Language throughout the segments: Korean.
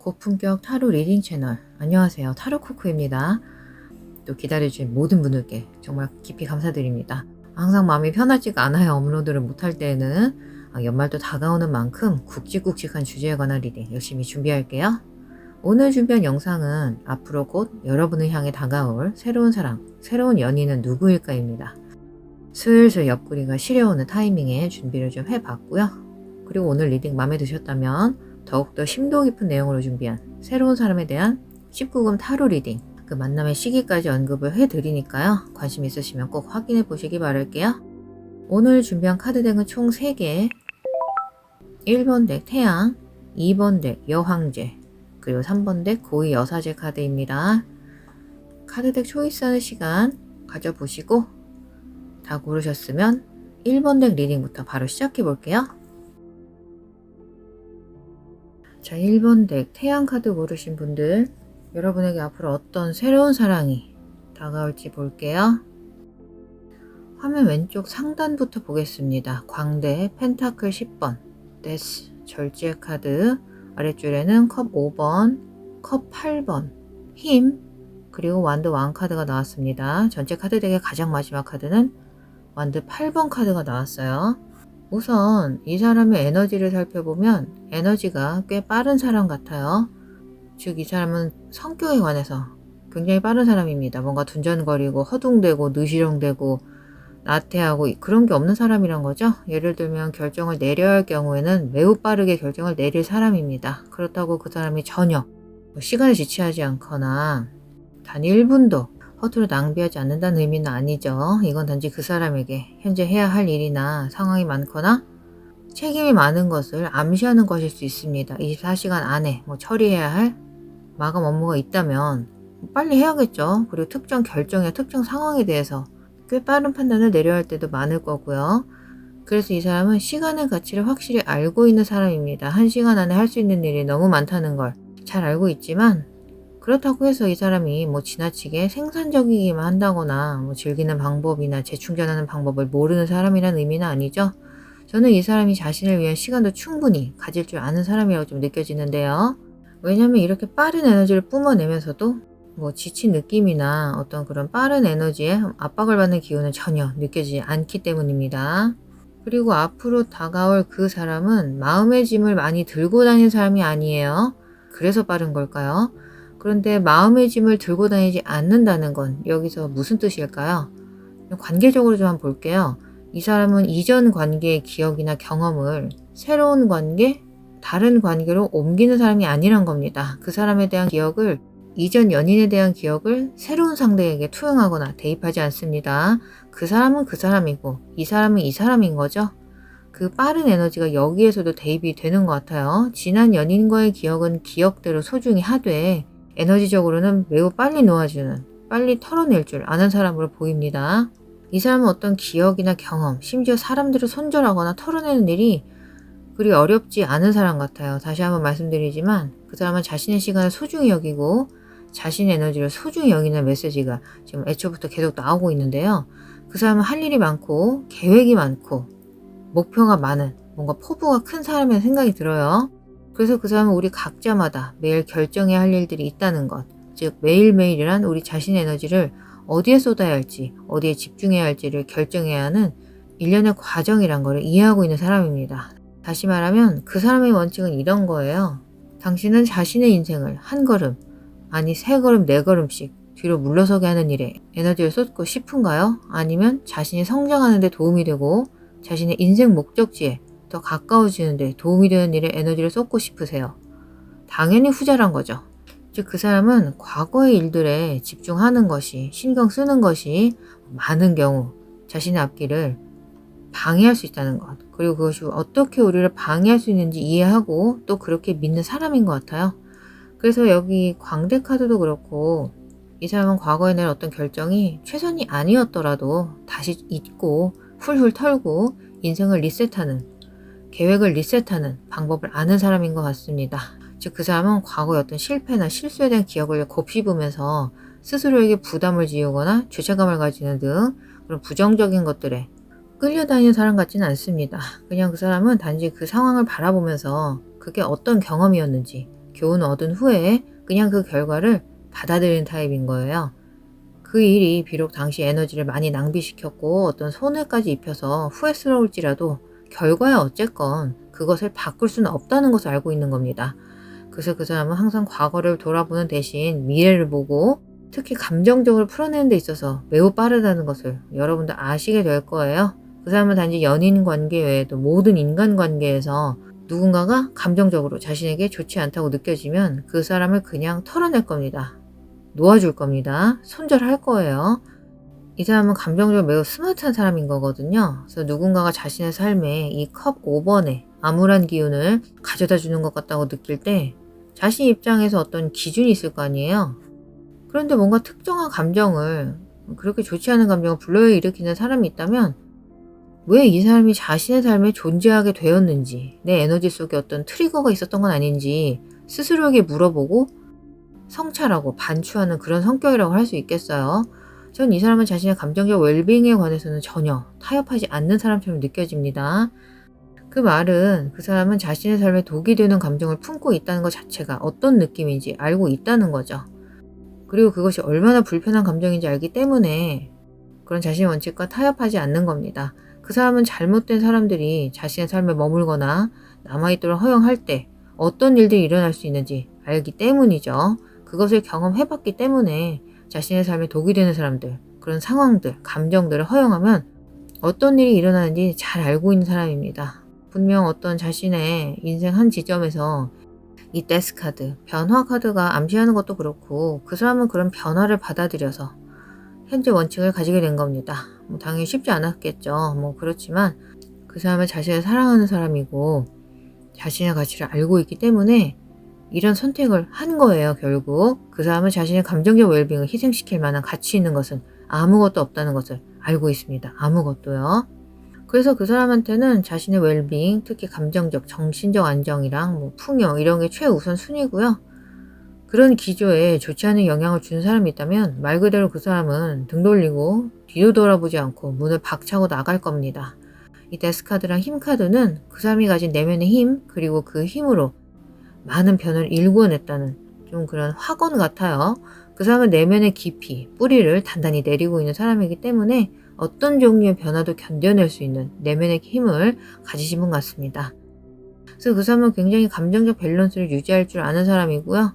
고품격 타로 리딩 채널, 안녕하세요, 타로코코입니다. 또 기다려주신 모든 분들께 정말 깊이 감사드립니다. 항상 마음이 편하지가 않아요. 업로드를 못할 때에는. 연말도 다가오는 만큼 굵직굵직한 주제에 관한 리딩 열심히 준비할게요. 오늘 준비한 영상은 앞으로 곧 여러분을 향해 다가올 새로운 사랑, 새로운 연인은 누구일까입니다. 슬슬 옆구리가 시려오는 타이밍에 준비를 좀 해봤고요. 그리고 오늘 리딩 마음에 드셨다면 더욱더 심도 깊은 내용으로 준비한 새로운 사람에 대한 19금 타로 리딩, 그 만남의 시기까지 언급을 해드리니까요. 관심 있으시면 꼭 확인해 보시기 바랄게요. 오늘 준비한 카드덱은 총 3개, 1번 덱 태양, 2번 덱 여황제, 그리고 3번 덱 고위 여사제 카드입니다. 카드덱 초이스하는 시간 가져보시고 다 고르셨으면 1번 덱 리딩부터 바로 시작해 볼게요. 자, 1번 덱 태양 카드 고르신 분들, 여러분에게 앞으로 어떤 새로운 사랑이 다가올지 볼게요. 화면 왼쪽 상단부터 보겠습니다. 광대 펜타클 10번, 데스 절제 카드, 아랫줄에는 컵 5번, 컵 8번, 힘, 그리고 완드 왕 카드가 나왔습니다. 전체 카드 덱의 가장 마지막 카드는 완드 8번 카드가 나왔어요. 우선 이 사람의 에너지를 살펴보면 에너지가 꽤 빠른 사람 같아요. 즉, 이 사람은 성격에 관해서 굉장히 빠른 사람입니다. 뭔가 둔전거리고 허둥대고 느시렁대고 나태하고 그런 게 없는 사람이란 거죠. 예를 들면 결정을 내려야 할 경우에는 매우 빠르게 결정을 내릴 사람입니다. 그렇다고 그 사람이 전혀 시간을 지체하지 않거나 단 1분도 허투루 낭비하지 않는다는 의미는 아니죠. 이건 단지 그 사람에게 현재 해야 할 일이나 상황이 많거나 책임이 많은 것을 암시하는 것일 수 있습니다. 24시간 안에 처리해야 할 마감 업무가 있다면 빨리 해야겠죠. 그리고 특정 결정이나 특정 상황에 대해서 꽤 빠른 판단을 내려야 할 때도 많을 거고요. 그래서 이 사람은 시간의 가치를 확실히 알고 있는 사람입니다. 1시간 안에 할 수 있는 일이 너무 많다는 걸 잘 알고 있지만, 그렇다고 해서 이 사람이 지나치게 생산적이기만 한다거나 즐기는 방법이나 재충전하는 방법을 모르는 사람이라는 의미는 아니죠. 저는 이 사람이 자신을 위한 시간도 충분히 가질 줄 아는 사람이라고 좀 느껴지는데요. 왜냐면 이렇게 빠른 에너지를 뿜어내면서도 지친 느낌이나 어떤 그런 빠른 에너지에 압박을 받는 기운은 전혀 느껴지지 않기 때문입니다. 그리고 앞으로 다가올 그 사람은 마음의 짐을 많이 들고 다니는 사람이 아니에요. 그래서 빠른 걸까요? 그런데 마음의 짐을 들고 다니지 않는다는 건 여기서 무슨 뜻일까요? 관계적으로 좀 한번 볼게요. 이 사람은 이전 관계의 기억이나 경험을 새로운 관계, 다른 관계로 옮기는 사람이 아니란 겁니다. 그 사람에 대한 기억을, 이전 연인에 대한 기억을 새로운 상대에게 투영하거나 대입하지 않습니다. 그 사람은 그 사람이고 이 사람은 이 사람인 거죠. 그 빠른 에너지가 여기에서도 대입이 되는 것 같아요. 지난 연인과의 기억은 기억대로 소중히 하되 에너지적으로는 매우 빨리 놓아주는, 빨리 털어낼 줄 아는 사람으로 보입니다. 이 사람은 어떤 기억이나 경험, 심지어 사람들을 손절하거나 털어내는 일이 그리 어렵지 않은 사람 같아요. 다시 한번 말씀드리지만 그 사람은 자신의 시간을 소중히 여기고 자신의 에너지를 소중히 여기는 메시지가 지금 애초부터 계속 나오고 있는데요. 그 사람은 할 일이 많고 계획이 많고 목표가 많은, 뭔가 포부가 큰 사람이라는 생각이 들어요. 그래서 그 사람은 우리 각자마다 매일 결정해야 할 일들이 있다는 것, 즉 매일매일이란 우리 자신의 에너지를 어디에 쏟아야 할지, 어디에 집중해야 할지를 결정해야 하는 일련의 과정이란 것을 이해하고 있는 사람입니다. 다시 말하면 그 사람의 원칙은 이런 거예요. 당신은 자신의 인생을 한 걸음, 아니 3걸음, 4걸음씩 뒤로 물러서게 하는 일에 에너지를 쏟고 싶은가요? 아니면 자신이 성장하는 데 도움이 되고 자신의 인생 목적지에 더 가까워지는 데 도움이 되는 일에 에너지를 쏟고 싶으세요? 당연히 후자란 거죠. 즉, 그 사람은 과거의 일들에 집중하는 것이, 신경 쓰는 것이 많은 경우 자신의 앞길을 방해할 수 있다는 것, 그리고 그것이 어떻게 우리를 방해할 수 있는지 이해하고 또 그렇게 믿는 사람인 것 같아요. 그래서 여기 광대 카드도 그렇고 이 사람은 과거에 낸 어떤 결정이 최선이 아니었더라도 다시 잊고 훌훌 털고 인생을 리셋하는, 계획을 리셋하는 방법을 아는 사람인 것 같습니다. 즉, 그 사람은 과거의 어떤 실패나 실수에 대한 기억을 곱씹으면서 스스로에게 부담을 지우거나 죄책감을 가지는 등 그런 부정적인 것들에 끌려다니는 사람 같지는 않습니다. 그냥 그 사람은 단지 그 상황을 바라보면서 그게 어떤 경험이었는지, 교훈 얻은 후에 그냥 그 결과를 받아들이는 타입인 거예요. 그 일이 비록 당시 에너지를 많이 낭비시켰고 어떤 손해까지 입혀서 후회스러울지라도 결과에 어쨌건 그것을 바꿀 수는 없다는 것을 알고 있는 겁니다. 그래서 그 사람은 항상 과거를 돌아보는 대신 미래를 보고 특히 감정적으로 풀어내는 데 있어서 매우 빠르다는 것을 여러분들 아시게 될 거예요. 그 사람은 단지 연인 관계 외에도 모든 인간 관계에서 누군가가 감정적으로 자신에게 좋지 않다고 느껴지면 그 사람을 그냥 털어낼 겁니다. 놓아줄 겁니다. 손절할 거예요. 이 사람은 감정적으로 매우 스마트한 사람인 거거든요. 그래서 누군가가 자신의 삶에 이 컵 5번의 암울한 기운을 가져다 주는 것 같다고 느낄 때 자신 입장에서 어떤 기준이 있을 거 아니에요. 그런데 뭔가 특정한 감정을, 그렇게 좋지 않은 감정을 불러일으키는 사람이 있다면 왜 이 사람이 자신의 삶에 존재하게 되었는지, 내 에너지 속에 어떤 트리거가 있었던 건 아닌지 스스로에게 물어보고 성찰하고 반추하는 그런 성격이라고 할 수 있겠어요. 전 이 사람은 자신의 감정적 웰빙에 관해서는 전혀 타협하지 않는 사람처럼 느껴집니다. 그 말은 그 사람은 자신의 삶에 독이 되는 감정을 품고 있다는 것 자체가 어떤 느낌인지 알고 있다는 거죠. 그리고 그것이 얼마나 불편한 감정인지 알기 때문에 그런 자신의 원칙과 타협하지 않는 겁니다. 그 사람은 잘못된 사람들이 자신의 삶에 머물거나 남아있도록 허용할 때 어떤 일들이 일어날 수 있는지 알기 때문이죠. 그것을 경험해봤기 때문에 자신의 삶에 독이 되는 사람들, 그런 상황들, 감정들을 허용하면 어떤 일이 일어나는지 잘 알고 있는 사람입니다. 분명 어떤 자신의 인생 한 지점에서 이 데스카드, 변화 카드가 암시하는 것도 그렇고 그 사람은 그런 변화를 받아들여서 현재 원칙을 가지게 된 겁니다. 당연히 쉽지 않았겠죠. 그렇지만 그 사람은 자신을 사랑하는 사람이고 자신의 가치를 알고 있기 때문에 이런 선택을 한 거예요. 결국 그 사람은 자신의 감정적 웰빙을 희생시킬 만한 가치 있는 것은 아무것도 없다는 것을 알고 있습니다. 아무것도요. 그래서 그 사람한테는 자신의 웰빙, 특히 감정적, 정신적 안정이랑 풍요 이런 게 최우선 순위고요. 그런 기조에 좋지 않은 영향을 준 사람이 있다면 말 그대로 그 사람은 등 돌리고 뒤도 돌아보지 않고 문을 박차고 나갈 겁니다. 이 데스카드랑 힘카드는 그 사람이 가진 내면의 힘, 그리고 그 힘으로 많은 변화를 일구어냈다는 좀 그런 확언 같아요. 그 사람은 내면의 깊이, 뿌리를 단단히 내리고 있는 사람이기 때문에 어떤 종류의 변화도 견뎌낼 수 있는 내면의 힘을 가지신 분 같습니다. 그래서 그 사람은 굉장히 감정적 밸런스를 유지할 줄 아는 사람이고요.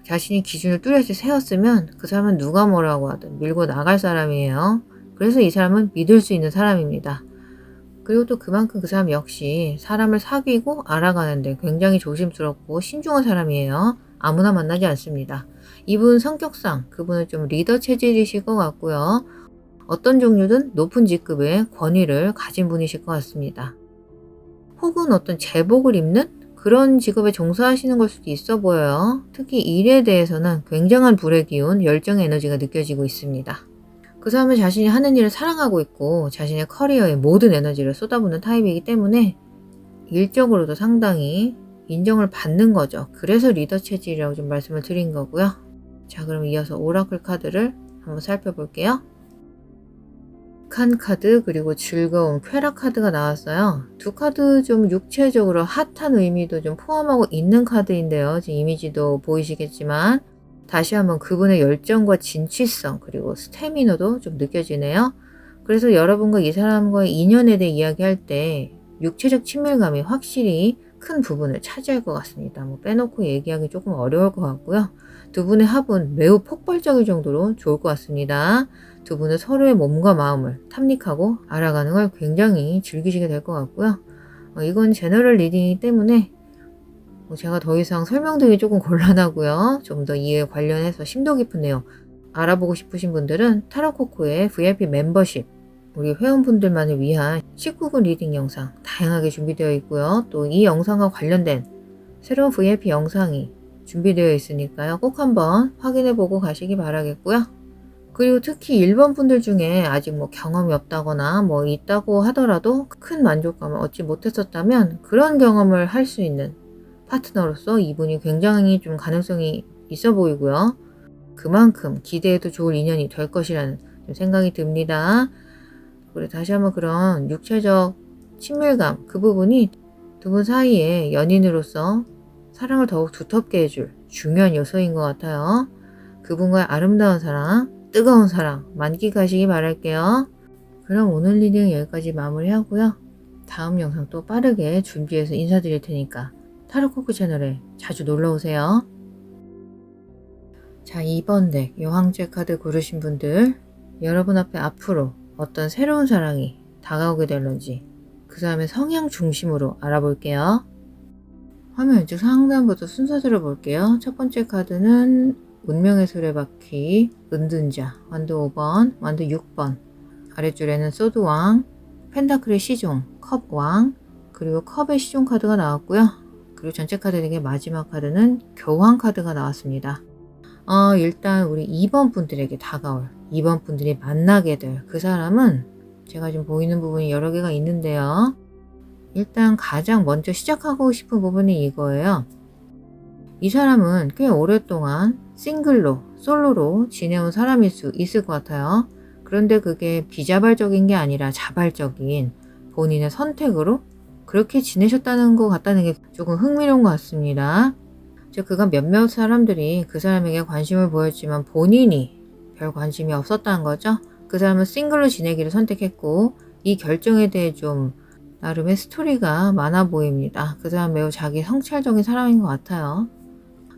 자신이 기준을 뚜렷이 세웠으면 그 사람은 누가 뭐라고 하든 밀고 나갈 사람이에요. 그래서 이 사람은 믿을 수 있는 사람입니다. 그리고 또 그만큼 그 사람 역시 사람을 사귀고 알아가는데 굉장히 조심스럽고 신중한 사람이에요. 아무나 만나지 않습니다. 이분 성격상 그분은 좀 리더 체질이실 것 같고요. 어떤 종류든 높은 직급의 권위를 가진 분이실 것 같습니다. 혹은 어떤 제복을 입는 그런 직업에 종사하시는 걸 수도 있어 보여요. 특히 일에 대해서는 굉장한 불의 기운, 열정의 에너지가 느껴지고 있습니다. 그 사람은 자신이 하는 일을 사랑하고 있고 자신의 커리어에 모든 에너지를 쏟아붓는 타입이기 때문에 일적으로도 상당히 인정을 받는 거죠. 그래서 리더 체질이라고 좀 말씀을 드린 거고요. 자, 그럼 이어서 오라클 카드를 한번 살펴볼게요. 칸 카드 그리고 즐거운 쾌락 카드가 나왔어요. 두 카드 좀 육체적으로 핫한 의미도 좀 포함하고 있는 카드인데요. 지금 이미지도 보이시겠지만 다시 한번 그분의 열정과 진취성 그리고 스태미너도 좀 느껴지네요. 그래서 여러분과 이 사람과의 인연에 대해 이야기할 때 육체적 친밀감이 확실히 큰 부분을 차지할 것 같습니다. 빼놓고 얘기하기 조금 어려울 것 같고요. 두 분의 합은 매우 폭발적일 정도로 좋을 것 같습니다. 두 분은 서로의 몸과 마음을 탐닉하고 알아가는 걸 굉장히 즐기시게 될 것 같고요. 이건 제너럴 리딩이기 때문에 제가 더 이상 설명드리기 조금 곤란하고요. 좀 더 이에 관련해서 심도 깊은 내용 알아보고 싶으신 분들은 타로코코의 VIP 멤버십 우리 회원분들만을 위한 19금 리딩 영상 다양하게 준비되어 있고요. 또 이 영상과 관련된 새로운 VIP 영상이 준비되어 있으니까요. 꼭 한번 확인해보고 가시기 바라겠고요. 그리고 특히 1번 분들 중에 아직 경험이 없다거나 있다고 하더라도 큰 만족감을 얻지 못했었다면 그런 경험을 할 수 있는 파트너로서 이분이 굉장히 좀 가능성이 있어 보이고요. 그만큼 기대해도 좋을 인연이 될 것이라는 생각이 듭니다. 그리고 다시 한번 그런 육체적 친밀감 그 부분이 두 분 사이에 연인으로서 사랑을 더욱 두텁게 해줄 중요한 요소인 것 같아요. 그분과의 아름다운 사랑, 뜨거운 사랑 만끽하시기 바랄게요. 그럼 오늘 리딩 여기까지 마무리하고요. 다음 영상 또 빠르게 준비해서 인사드릴 테니까 타로코크 채널에 자주 놀러오세요. 자, 2번 덱 여왕제 카드 고르신 분들, 여러분 앞에 앞으로 어떤 새로운 사랑이 다가오게 될런지 그 사람의 성향 중심으로 알아볼게요. 화면 왼쪽 상단부터 순서대로 볼게요. 첫 번째 카드는 운명의 수레바퀴, 은둔자, 완드 5번, 완드 6번, 아랫줄에는 소드왕, 펜타클의 시종, 컵왕, 그리고 컵의 시종 카드가 나왔고요. 그리고 전체 카드 중에 마지막 카드는 교황 카드가 나왔습니다. 일단 우리 2번 분들에게 다가올, 2번 분들이 만나게 될 그 사람은 제가 지금 보이는 부분이 여러 개가 있는데요. 일단 가장 먼저 시작하고 싶은 부분이 이거예요. 이 사람은 꽤 오랫동안 싱글로, 솔로로 지내온 사람일 수 있을 것 같아요. 그런데 그게 비자발적인 게 아니라 자발적인 본인의 선택으로 그렇게 지내셨다는 것 같다는 게 조금 흥미로운 것 같습니다. 즉, 그가 몇몇 사람들이 그 사람에게 관심을 보였지만 본인이 별 관심이 없었다는 거죠. 그 사람은 싱글로 지내기를 선택했고 이 결정에 대해 좀 나름의 스토리가 많아 보입니다. 그 사람 매우 자기 성찰적인 사람인 것 같아요.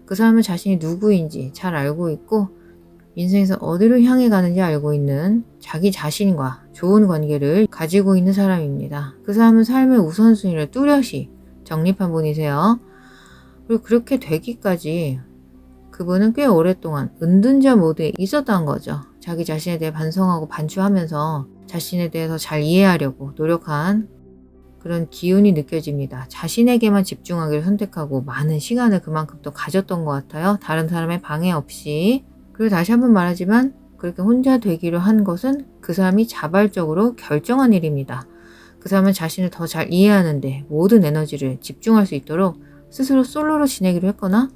그 사람은 자신이 누구인지 잘 알고 있고 인생에서 어디로 향해 가는지 알고 있는 자기 자신과 좋은 관계를 가지고 있는 사람입니다. 그 사람은 삶의 우선순위를 뚜렷이 정립한 분이세요. 그리고 그렇게 되기까지 그분은 꽤 오랫동안 은둔자 모드에 있었던 거죠. 자기 자신에 대해 반성하고 반추하면서 자신에 대해서 잘 이해하려고 노력한 그런 기운이 느껴집니다. 자신에게만 집중하기를 선택하고 많은 시간을 그만큼 또 가졌던 것 같아요. 다른 사람의 방해 없이. 그리고 다시 한번 말하지만 그렇게 혼자 되기로 한 것은 그 사람이 자발적으로 결정한 일입니다. 그 사람은 자신을 더 잘 이해하는데 모든 에너지를 집중할 수 있도록 스스로 솔로로 지내기로 했거나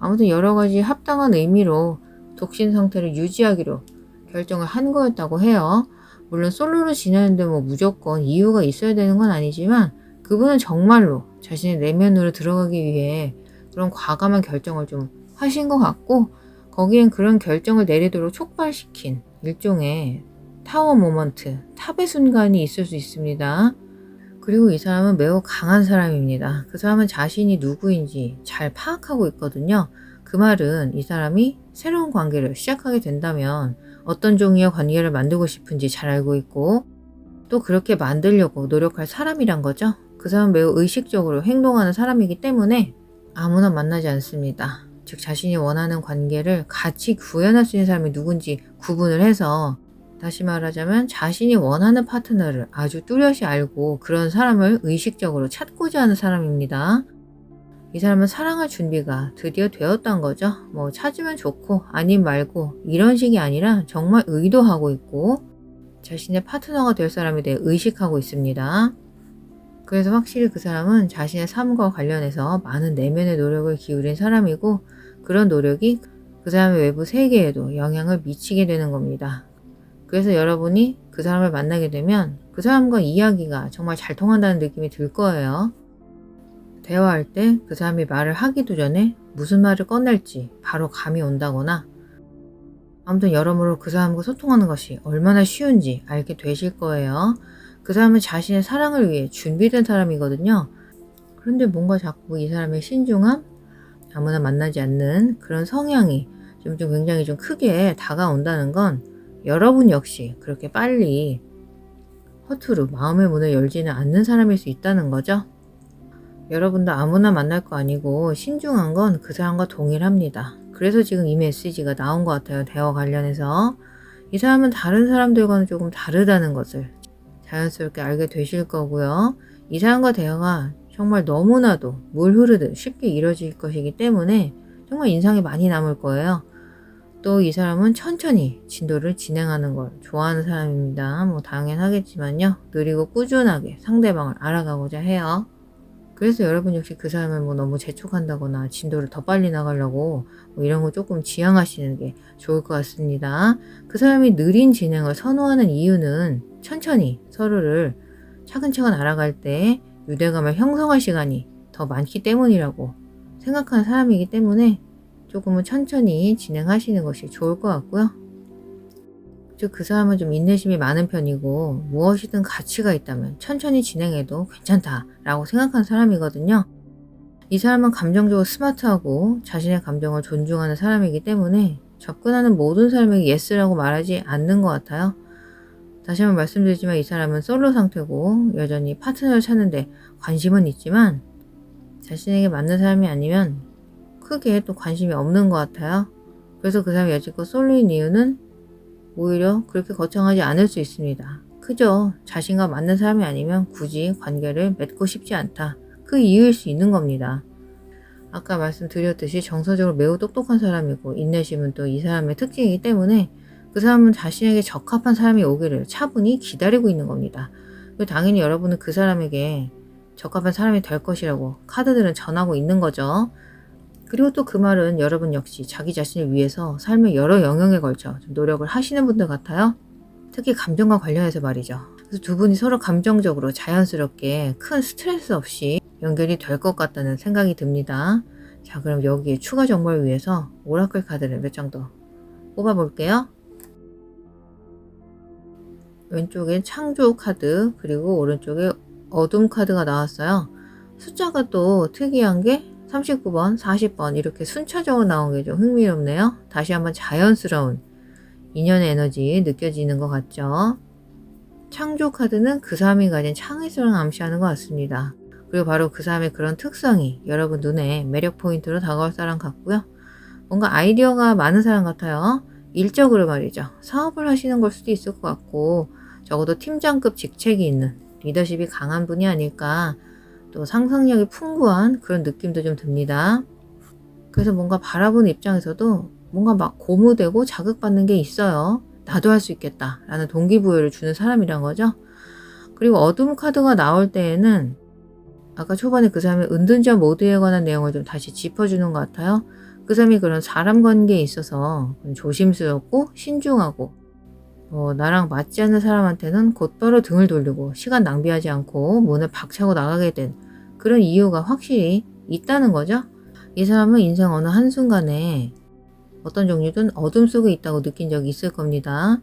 아무튼 여러 가지 합당한 의미로 독신 상태를 유지하기로 결정을 한 거였다고 해요. 물론 솔로로 지내는데 뭐 무조건 이유가 있어야 되는 건 아니지만 그분은 정말로 자신의 내면으로 들어가기 위해 그런 과감한 결정을 좀 하신 것 같고 거기엔 그런 결정을 내리도록 촉발시킨 일종의 타워 모먼트, 탑의 순간이 있을 수 있습니다. 그리고 이 사람은 매우 강한 사람입니다. 그 사람은 자신이 누구인지 잘 파악하고 있거든요. 그 말은 이 사람이 새로운 관계를 시작하게 된다면 어떤 종류의 관계를 만들고 싶은지 잘 알고 있고 또 그렇게 만들려고 노력할 사람이란 거죠. 그 사람은 매우 의식적으로 행동하는 사람이기 때문에 아무나 만나지 않습니다. 즉 자신이 원하는 관계를 같이 구현할 수 있는 사람이 누군지 구분을 해서 다시 말하자면 자신이 원하는 파트너를 아주 뚜렷이 알고 그런 사람을 의식적으로 찾고자 하는 사람입니다. 이 사람은 사랑할 준비가 드디어 되었던 거죠. 뭐 찾으면 좋고 아님 말고 이런 식이 아니라 정말 의도하고 있고 자신의 파트너가 될 사람에 대해 의식하고 있습니다. 그래서 확실히 그 사람은 자신의 삶과 관련해서 많은 내면의 노력을 기울인 사람이고 그런 노력이 그 사람의 외부 세계에도 영향을 미치게 되는 겁니다. 그래서 여러분이 그 사람을 만나게 되면 그 사람과 이야기가 정말 잘 통한다는 느낌이 들 거예요. 대화할 때 그 사람이 말을 하기도 전에 무슨 말을 꺼낼지 바로 감이 온다거나 아무튼 여러모로 그 사람과 소통하는 것이 얼마나 쉬운지 알게 되실 거예요. 그 사람은 자신의 사랑을 위해 준비된 사람이거든요. 그런데 뭔가 자꾸 이 사람의 신중함, 아무나 만나지 않는 그런 성향이 좀 굉장히 좀 크게 다가온다는 건 여러분 역시 그렇게 빨리 허투루 마음의 문을 열지는 않는 사람일 수 있다는 거죠. 여러분도 아무나 만날 거 아니고 신중한 건 그 사람과 동일합니다. 그래서 지금 이 메시지가 나온 것 같아요. 대화 관련해서. 이 사람은 다른 사람들과는 조금 다르다는 것을 자연스럽게 알게 되실 거고요. 이 사람과 대화가 정말 너무나도 물 흐르듯 쉽게 이루어질 것이기 때문에 정말 인상이 많이 남을 거예요. 또 이 사람은 천천히 진도를 진행하는 걸 좋아하는 사람입니다. 뭐 당연하겠지만요. 느리고 꾸준하게 상대방을 알아가고자 해요. 그래서 여러분 역시 그 사람을 뭐 너무 재촉한다거나 진도를 더 빨리 나가려고 뭐 이런 거 조금 지양하시는 게 좋을 것 같습니다. 그 사람이 느린 진행을 선호하는 이유는 천천히 서로를 차근차근 알아갈 때 유대감을 형성할 시간이 더 많기 때문이라고 생각하는 사람이기 때문에 조금은 천천히 진행하시는 것이 좋을 것 같고요. 즉 그 사람은 좀 인내심이 많은 편이고 무엇이든 가치가 있다면 천천히 진행해도 괜찮다라고 생각하는 사람이거든요. 이 사람은 감정적으로 스마트하고 자신의 감정을 존중하는 사람이기 때문에 접근하는 모든 사람에게 예스라고 말하지 않는 것 같아요. 다시 한번 말씀드리지만 이 사람은 솔로 상태고 여전히 파트너를 찾는데 관심은 있지만 자신에게 맞는 사람이 아니면 크게 또 관심이 없는 것 같아요. 그래서 그 사람이 여지껏 솔로인 이유는 오히려 그렇게 거창하지 않을 수 있습니다. 그저 자신과 맞는 사람이 아니면 굳이 관계를 맺고 싶지 않다. 그 이유일 수 있는 겁니다. 아까 말씀드렸듯이 정서적으로 매우 똑똑한 사람이고 인내심은 또 이 사람의 특징이기 때문에 그 사람은 자신에게 적합한 사람이 오기를 차분히 기다리고 있는 겁니다. 당연히 여러분은 그 사람에게 적합한 사람이 될 것이라고 카드들은 전하고 있는 거죠. 그리고 또 그 말은 여러분 역시 자기 자신을 위해서 삶의 여러 영역에 걸쳐 좀 노력을 하시는 분들 같아요. 특히 감정과 관련해서 말이죠. 그래서 두 분이 서로 감정적으로 자연스럽게 큰 스트레스 없이 연결이 될 것 같다는 생각이 듭니다. 자, 그럼 여기에 추가 정보를 위해서 오라클 카드를 몇 장 더 뽑아볼게요. 왼쪽에 창조 카드, 그리고 오른쪽에 어둠 카드가 나왔어요. 숫자가 또 특이한 게 39번, 40번 이렇게 순차적으로 나온 게 좀 흥미롭네요. 다시 한번 자연스러운 인연의 에너지 느껴지는 것 같죠? 창조 카드는 그 사람이 가진 창의성을 암시하는 것 같습니다. 그리고 바로 그 사람의 그런 특성이 여러분 눈에 매력 포인트로 다가올 사람 같고요. 뭔가 아이디어가 많은 사람 같아요. 일적으로 말이죠. 사업을 하시는 걸 수도 있을 것 같고 적어도 팀장급 직책이 있는 리더십이 강한 분이 아닐까, 또 상상력이 풍부한 그런 느낌도 좀 듭니다. 그래서 뭔가 바라보는 입장에서도 뭔가 막 고무되고 자극받는 게 있어요. 나도 할 수 있겠다 라는 동기부여를 주는 사람이란 거죠. 그리고 어둠 카드가 나올 때에는 아까 초반에 그 사람의 은둔자 모드에 관한 내용을 좀 다시 짚어주는 것 같아요. 그 사람이 그런 사람 관계에 있어서 조심스럽고 신중하고 나랑 맞지 않는 사람한테는 곧바로 등을 돌리고 시간 낭비하지 않고 문을 박차고 나가게 된 그런 이유가 확실히 있다는 거죠. 이 사람은 인생 어느 한순간에 어떤 종류든 어둠 속에 있다고 느낀 적이 있을 겁니다.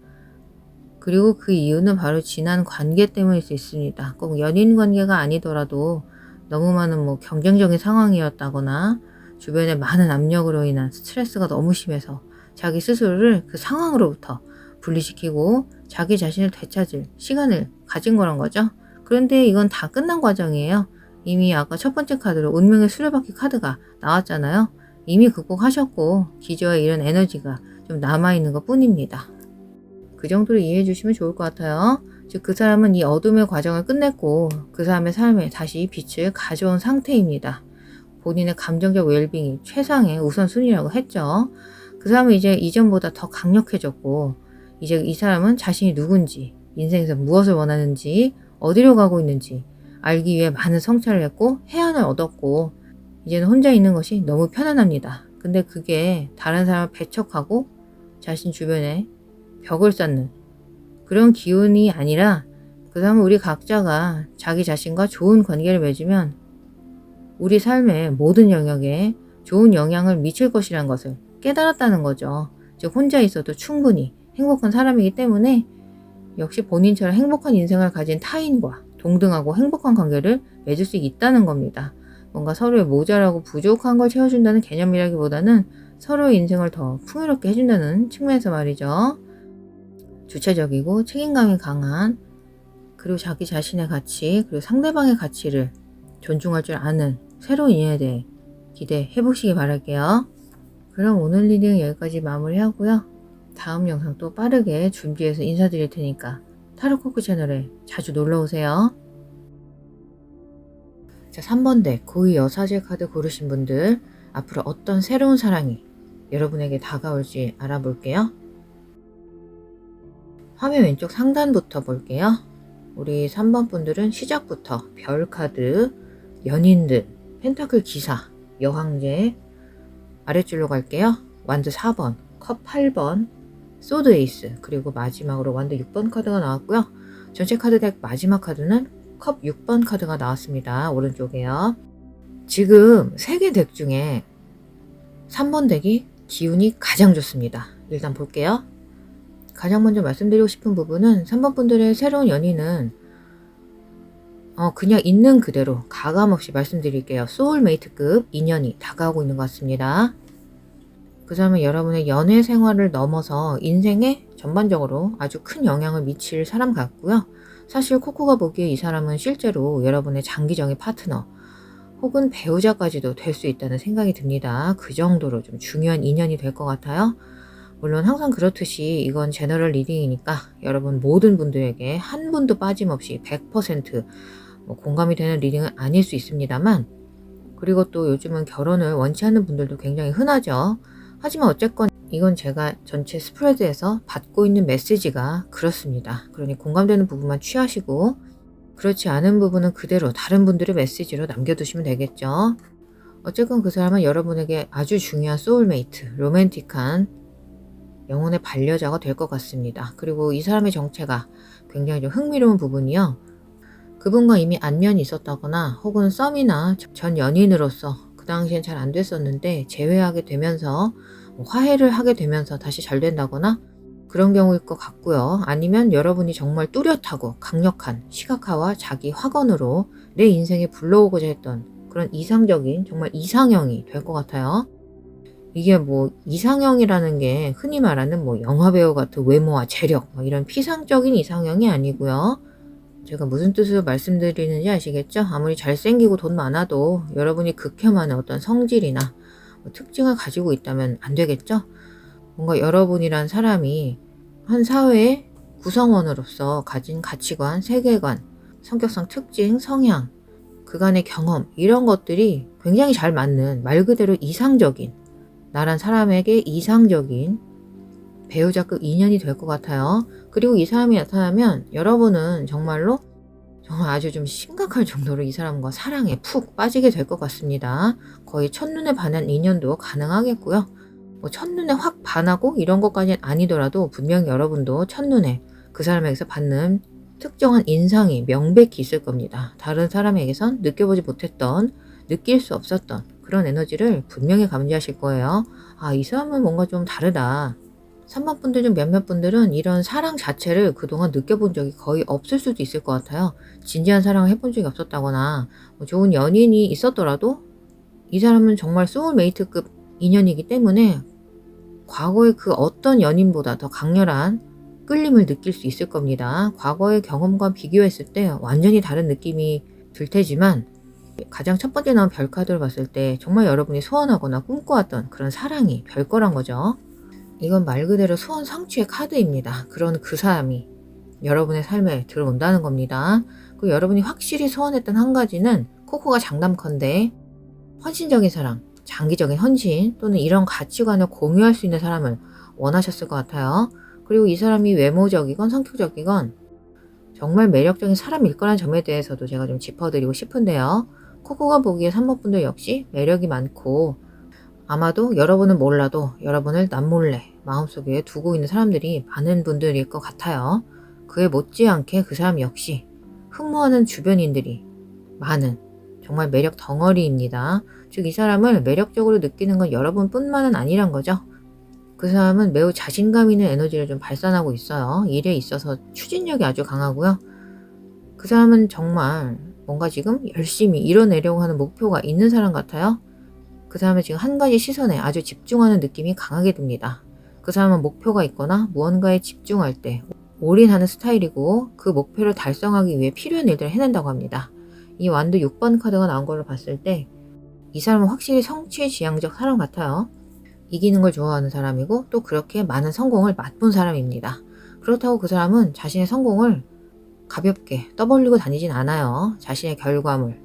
그리고 그 이유는 바로 지난 관계 때문일 수 있습니다. 꼭 연인 관계가 아니더라도 너무 많은 경쟁적인 상황이었다거나 주변에 많은 압력으로 인한 스트레스가 너무 심해서 자기 스스로를 그 상황으로부터 분리시키고 자기 자신을 되찾을 시간을 가진 거란 거죠. 그런데 이건 다 끝난 과정이에요. 이미 아까 첫 번째 카드로 운명의 수레바퀴 카드가 나왔잖아요. 이미 극복하셨고 기저에 이런 에너지가 좀 남아있는 것 뿐입니다. 그 정도로 이해해 주시면 좋을 것 같아요. 즉 그 사람은 이 어둠의 과정을 끝냈고 그 사람의 삶에 다시 빛을 가져온 상태입니다. 본인의 감정적 웰빙이 최상의 우선순위라고 했죠. 그 사람은 이제 이전보다 더 강력해졌고 이제 이 사람은 자신이 누군지, 인생에서 무엇을 원하는지, 어디로 가고 있는지 알기 위해 많은 성찰을 했고 해안을 얻었고 이제는 혼자 있는 것이 너무 편안합니다. 근데 그게 다른 사람을 배척하고 자신 주변에 벽을 쌓는 그런 기운이 아니라 그 사람은 우리 각자가 자기 자신과 좋은 관계를 맺으면 우리 삶의 모든 영역에 좋은 영향을 미칠 것이라는 것을 깨달았다는 거죠. 즉 혼자 있어도 충분히 행복한 사람이기 때문에 역시 본인처럼 행복한 인생을 가진 타인과 동등하고 행복한 관계를 맺을 수 있다는 겁니다. 뭔가 서로의 모자라고 부족한 걸 채워준다는 개념이라기보다는 서로의 인생을 더 풍요롭게 해준다는 측면에서 말이죠. 주체적이고 책임감이 강한, 그리고 자기 자신의 가치, 그리고 상대방의 가치를 존중할 줄 아는 새로운 인연에 대해 기대해 보시기 바랄게요. 그럼 오늘 리딩 여기까지 마무리하고요. 다음 영상 또 빠르게 준비해서 인사드릴 테니까 타로코크 채널에 자주 놀러오세요. 자, 3번 덱 고위 여사제 카드 고르신 분들 앞으로 어떤 새로운 사랑이 여러분에게 다가올지 알아볼게요. 화면 왼쪽 상단부터 볼게요. 우리 3번 분들은 시작부터 별 카드, 연인들, 펜타클 기사, 여황제, 아랫줄로 갈게요. 완드 4번, 컵 8번, 소드 에이스, 그리고 마지막으로 완드 6번 카드가 나왔고요. 전체 카드 덱 마지막 카드는 컵 6번 카드가 나왔습니다. 오른쪽에요. 지금 3개 덱 중에 3번 덱이 기운이 가장 좋습니다. 일단 볼게요. 가장 먼저 말씀드리고 싶은 부분은 3번 분들의 새로운 연인은 그냥 있는 그대로 가감없이 말씀드릴게요. 소울메이트급 인연이 다가오고 있는 것 같습니다. 그 다음에 여러분의 연애 생활을 넘어서 인생에 전반적으로 아주 큰 영향을 미칠 사람 같고요. 사실 코코가 보기에 이 사람은 실제로 여러분의 장기적인 파트너 혹은 배우자까지도 될 수 있다는 생각이 듭니다. 그 정도로 좀 중요한 인연이 될 것 같아요. 물론 항상 그렇듯이 이건 제너럴 리딩이니까 여러분 모든 분들에게 한 분도 빠짐없이 100% 공감이 되는 리딩은 아닐 수 있습니다만, 그리고 또 요즘은 결혼을 원치 않는 분들도 굉장히 흔하죠. 하지만 어쨌건 이건 제가 전체 스프레드에서 받고 있는 메시지가 그렇습니다. 그러니 공감되는 부분만 취하시고 그렇지 않은 부분은 그대로 다른 분들의 메시지로 남겨두시면 되겠죠. 어쨌건 그 사람은 여러분에게 아주 중요한 소울메이트, 로맨틱한 영혼의 반려자가 될 것 같습니다. 그리고 이 사람의 정체가 굉장히 좀 흥미로운 부분이요. 그분과 이미 안면이 있었다거나 혹은 썸이나 전 연인으로서 그 당시엔 잘 안 됐었는데 재회하게 되면서 화해를 하게 되면서 다시 잘 된다거나 그런 경우일 것 같고요. 아니면 여러분이 정말 뚜렷하고 강력한 시각화와 자기 확언으로 내 인생에 불러오고자 했던 그런 이상적인 정말 이상형이 될 것 같아요. 이게 이상형이라는 게 흔히 말하는 영화배우 같은 외모와 재력 이런 피상적인 이상형이 아니고요. 제가 무슨 뜻으로 말씀드리는지 아시겠죠? 아무리 잘생기고 돈 많아도 여러분이 극혐하는 어떤 성질이나 특징을 가지고 있다면 안 되겠죠? 뭔가 여러분이란 사람이 한 사회의 구성원으로서 가진 가치관, 세계관, 성격상 특징, 성향, 그간의 경험 이런 것들이 굉장히 잘 맞는 말 그대로 이상적인 나란 사람에게 이상적인 배우자급 인연이 될 것 같아요. 그리고 이 사람이 나타나면 여러분은 정말 아주 좀 심각할 정도로 이 사람과 사랑에 푹 빠지게 될 것 같습니다. 거의 첫눈에 반한 인연도 가능하겠고요. 첫눈에 확 반하고 이런 것까지는 아니더라도 분명 여러분도 첫눈에 그 사람에게서 받는 특정한 인상이 명백히 있을 겁니다. 다른 사람에게선 느껴보지 못했던, 느낄 수 없었던 그런 에너지를 분명히 감지하실 거예요. 아, 이 사람은 뭔가 좀 다르다. 3번 분들 중 몇몇 분들은 이런 사랑 자체를 그동안 느껴본 적이 거의 없을 수도 있을 것 같아요. 진지한 사랑을 해본 적이 없었다거나 좋은 연인이 있었더라도 이 사람은 정말 소울메이트급 인연이기 때문에 과거의 그 어떤 연인보다 더 강렬한 끌림을 느낄 수 있을 겁니다. 과거의 경험과 비교했을 때 완전히 다른 느낌이 들 테지만 가장 첫 번째 나온 별 카드를 봤을 때 정말 여러분이 소원하거나 꿈꿔왔던 그런 사랑이 별 거란 거죠. 이건 말 그대로 소원 성취의 카드입니다. 그런 그 사람이 여러분의 삶에 들어온다는 겁니다. 그 여러분이 확실히 소원했던 한 가지는 코코가 장담컨대 헌신적인 사랑, 장기적인 헌신 또는 이런 가치관을 공유할 수 있는 사람을 원하셨을 것 같아요. 그리고 이 사람이 외모적이건 성격적이건 정말 매력적인 사람일 거란 점에 대해서도 제가 좀 짚어드리고 싶은데요. 코코가 보기에 3번 분들 역시 매력이 많고 아마도 여러분은 몰라도 여러분을 남몰래 마음속에 두고 있는 사람들이 많은 분들일 것 같아요. 그에 못지않게 그 사람 역시 흠모하는 주변인들이 많은 정말 매력 덩어리입니다. 즉 이 사람을 매력적으로 느끼는 건 여러분뿐만은 아니란 거죠. 그 사람은 매우 자신감 있는 에너지를 좀 발산하고 있어요. 일에 있어서 추진력이 아주 강하고요. 그 사람은 정말 뭔가 지금 열심히 이뤄내려고 하는 목표가 있는 사람 같아요. 그 사람은 지금 한 가지 시선에 아주 집중하는 느낌이 강하게 듭니다. 그 사람은 목표가 있거나 무언가에 집중할 때 올인하는 스타일이고 그 목표를 달성하기 위해 필요한 일들을 해낸다고 합니다. 이 완드 6번 카드가 나온 걸로 봤을 때 이 사람은 확실히 성취지향적 사람 같아요. 이기는 걸 좋아하는 사람이고 또 그렇게 많은 성공을 맛본 사람입니다. 그렇다고 그 사람은 자신의 성공을 가볍게 떠벌리고 다니진 않아요. 자신의 결과물,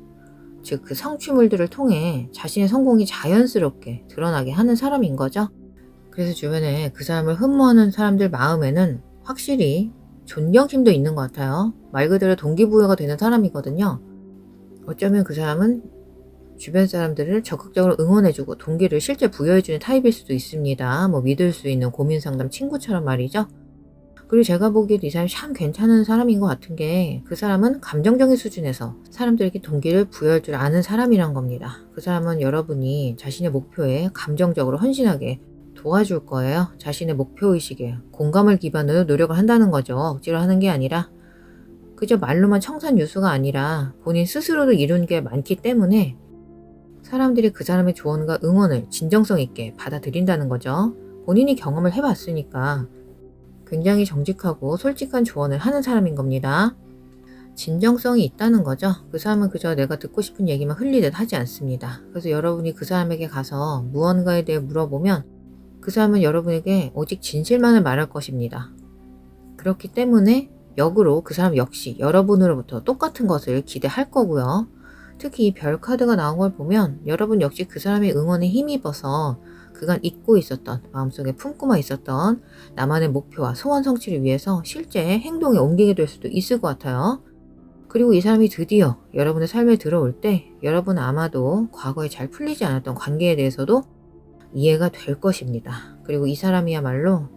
즉 그 성취물들을 통해 자신의 성공이 자연스럽게 드러나게 하는 사람인 거죠. 그래서 주변에 그 사람을 흠모하는 사람들 마음에는 확실히 존경심도 있는 것 같아요. 말 그대로 동기부여가 되는 사람이거든요. 어쩌면 그 사람은 주변 사람들을 적극적으로 응원해주고 동기를 실제 부여해주는 타입일 수도 있습니다. 믿을 수 있는 고민 상담 친구처럼 말이죠. 그리고 제가 보기에도 이 사람이 참 괜찮은 사람인 것 같은 게 그 사람은 감정적인 수준에서 사람들에게 동기를 부여할 줄 아는 사람이란 겁니다. 그 사람은 여러분이 자신의 목표에 감정적으로 헌신하게 도와줄 거예요. 자신의 목표의식에 공감을 기반으로 노력을 한다는 거죠. 억지로 하는 게 아니라 그저 말로만 청산유수가 아니라 본인 스스로도 이룬 게 많기 때문에 사람들이 그 사람의 조언과 응원을 진정성 있게 받아들인다는 거죠. 본인이 경험을 해봤으니까 굉장히 정직하고 솔직한 조언을 하는 사람인 겁니다. 진정성이 있다는 거죠. 그 사람은 그저 내가 듣고 싶은 얘기만 흘리듯 하지 않습니다. 그래서 여러분이 그 사람에게 가서 무언가에 대해 물어보면 그 사람은 여러분에게 오직 진실만을 말할 것입니다. 그렇기 때문에 역으로 그 사람 역시 여러분으로부터 똑같은 것을 기대할 거고요. 특히 이 별 카드가 나온 걸 보면 여러분 역시 그 사람의 응원에 힘입어서 그간 잊고 있었던, 마음속에 품고만 있었던 나만의 목표와 소원 성취를 위해서 실제 행동에 옮기게 될 수도 있을 것 같아요. 그리고 이 사람이 드디어 여러분의 삶에 들어올 때 여러분 아마도 과거에 잘 풀리지 않았던 관계에 대해서도 이해가 될 것입니다. 그리고 이 사람이야말로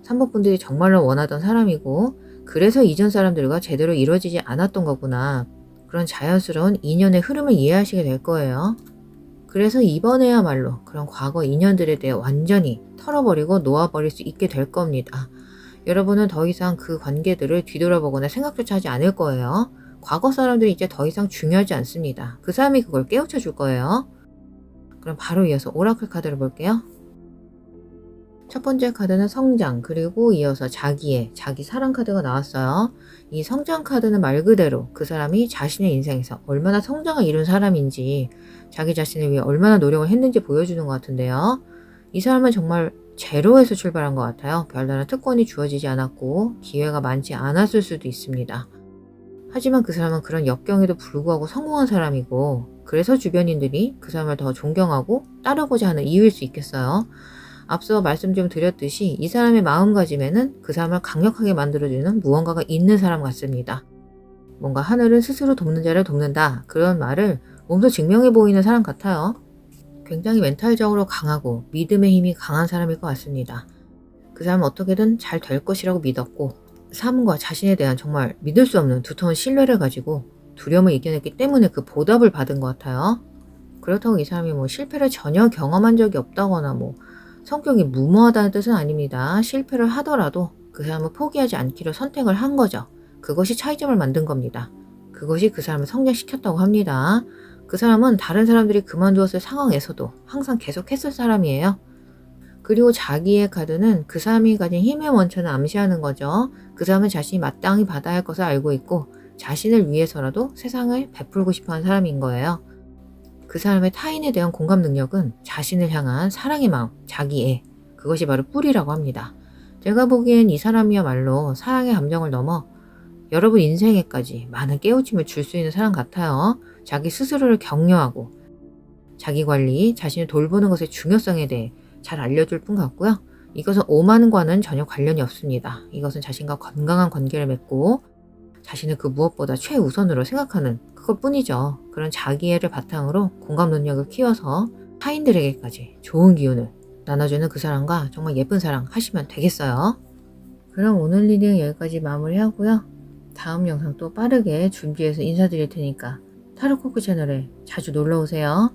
삼복분들이 정말로 원하던 사람이고 그래서 이전 사람들과 제대로 이루어지지 않았던 거구나. 그런 자연스러운 인연의 흐름을 이해하시게 될 거예요. 그래서 이번에야말로 그런 과거 인연들에 대해 완전히 털어버리고 놓아버릴 수 있게 될 겁니다. 여러분은 더 이상 그 관계들을 뒤돌아보거나 생각조차 하지 않을 거예요. 과거 사람들이 이제 더 이상 중요하지 않습니다. 그 사람이 그걸 깨우쳐 줄 거예요. 그럼 바로 이어서 오라클 카드를 볼게요. 첫 번째 카드는 성장, 그리고 이어서 자기 사랑 카드가 나왔어요. 이 성장 카드는 말 그대로 그 사람이 자신의 인생에서 얼마나 성장을 이룬 사람인지, 자기 자신을 위해 얼마나 노력을 했는지 보여주는 것 같은데요. 이 사람은 정말 제로에서 출발한 것 같아요. 별다른 특권이 주어지지 않았고 기회가 많지 않았을 수도 있습니다. 하지만 그 사람은 그런 역경에도 불구하고 성공한 사람이고, 그래서 주변인들이 그 사람을 더 존경하고 따르고자 하는 이유일 수 있겠어요. 앞서 말씀 좀 드렸듯이 이 사람의 마음가짐에는 그 사람을 강력하게 만들어주는 무언가가 있는 사람 같습니다. 뭔가 하늘은 스스로 돕는 자를 돕는다, 그런 말을 몸소 증명해 보이는 사람 같아요. 굉장히 멘탈적으로 강하고 믿음의 힘이 강한 사람일 것 같습니다. 그 사람은 어떻게든 잘 될 것이라고 믿었고 삶과 자신에 대한 정말 믿을 수 없는 두터운 신뢰를 가지고 두려움을 이겨냈기 때문에 그 보답을 받은 것 같아요. 그렇다고 이 사람이 실패를 전혀 경험한 적이 없다거나 성격이 무모하다는 뜻은 아닙니다. 실패를 하더라도 그 사람은 포기하지 않기로 선택을 한 거죠. 그것이 차이점을 만든 겁니다. 그것이 그 사람을 성장시켰다고 합니다. 그 사람은 다른 사람들이 그만두었을 상황에서도 항상 계속했을 사람이에요. 그리고 자기의 카드는 그 사람이 가진 힘의 원천을 암시하는 거죠. 그 사람은 자신이 마땅히 받아야 할 것을 알고 있고 자신을 위해서라도 세상을 베풀고 싶어하는 사람인 거예요. 그 사람의 타인에 대한 공감 능력은 자신을 향한 사랑의 마음, 자기애, 그것이 바로 뿌리라고 합니다. 제가 보기엔 이 사람이야말로 사랑의 감정을 넘어 여러분 인생에까지 많은 깨우침을 줄 수 있는 사람 같아요. 자기 스스로를 격려하고 자기 관리, 자신을 돌보는 것의 중요성에 대해 잘 알려줄 뿐 같고요. 이것은 오만과는 전혀 관련이 없습니다. 이것은 자신과 건강한 관계를 맺고 자신을 그 무엇보다 최우선으로 생각하는 그것뿐이죠. 그런 자기애를 바탕으로 공감 능력을 키워서 타인들에게까지 좋은 기운을 나눠주는 그 사람과 정말 예쁜 사랑 하시면 되겠어요. 그럼 오늘 리딩 여기까지 마무리하고요. 다음 영상 또 빠르게 준비해서 인사드릴 테니까 타로코크 채널에 자주 놀러오세요.